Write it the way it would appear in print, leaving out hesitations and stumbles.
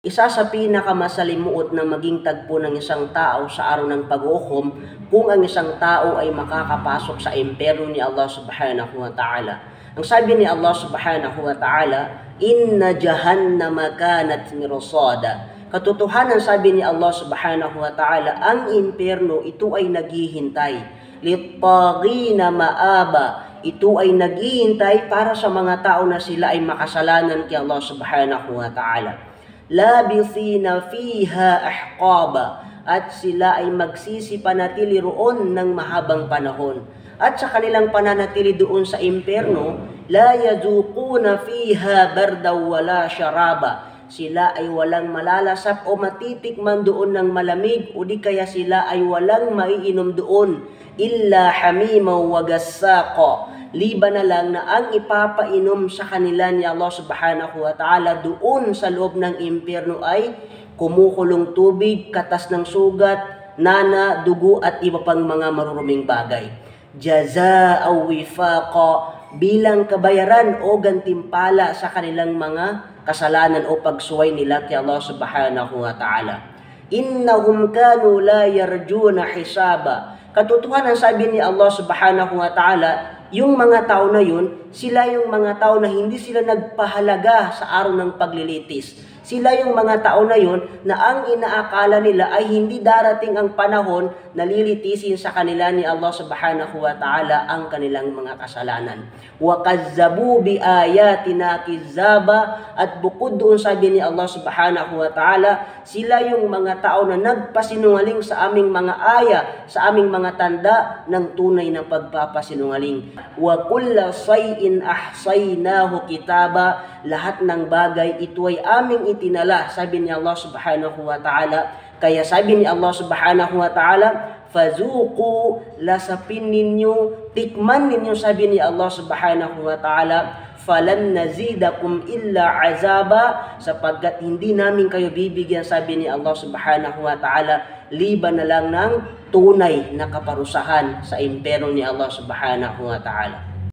Isa sa pinakamasalimuot na maging tagpo ng isang tao sa araw ng pag-uhukom kung ang isang tao ay makakapasok sa impyerno ni Allah subhanahu wa ta'ala. Ang sabi ni Allah subhanahu wa ta'ala, "Inna jahannama kanat mirsada." Katotohanan, sabi ni Allah subhanahu wa ta'ala, ang impyerno ito ay naghihintay. Littagina maaba. Ito ay naghihintay para sa mga tao na sila ay makasalanan kay Allah subhanahu wa ta'ala. Labithina fiha ahqaba, at sila ay magsisipanatili roon ng mahabang panahon. At sa kanilang pananatili doon sa impyerno, la yazuquna fiha bardaw wala syaraba. Sila ay walang malalasap o matitikman doon ng malamig, o di kaya sila ay walang maiinom doon, illa hamimaw wa gassaqa, liban na lang na ang ipapainom sa kanila ni Allah subhanahu wa ta'ala doon sa loob ng impyerno ay kumukulong tubig, katas ng sugat, nana, dugo at iba pang mga maruruming bagay. Jazaaw wifaqa, bilang kabayaran o gantimpala sa kanilang mga kasalanan o pagsuway nila kay Allah subhanahu wa ta'ala. Innahum kanu la yarjuna hisaba. Katotohanan, sabi ni Allah subhanahu wa ta'ala, yung mga tao na yun, sila yung mga tao na hindi sila nagpahalaga sa araw ng paglilitis. Sila yung mga tao na yun na ang inaakala nila ay hindi darating ang panahon na lilitisin sa kanila ni Allah subhanahu wa ta'ala ang kanilang mga kasalanan. Wa kazzabu bi ayatina kizzaba, at bukod doon, sabi ni Allah subhanahu wa ta'ala, sila yung mga tao na nagpasinungaling sa aming mga aya, sa aming mga tanda ng tunay na pagpapasinungaling. Wa kulla shay'in ahsaynahu kitaba, lahat ng bagay ito ay aming itinala, sabi ni Allah subhanahu wa ta'ala. Kaya sabi ni Allah subhanahu wa ta'ala, fazuqu, lasapin ninyo, tikman ninyo, sabi ni Allah subhanahu wa ta'ala, falan nazidakum illa azaba, sapagkat hindi namin kayo bibigyan, sabi ni Allah subhanahu wa ta'ala, liban na lang ng tunay na kaparusahan sa impyerno ni Allah subhanahu wa ta'ala.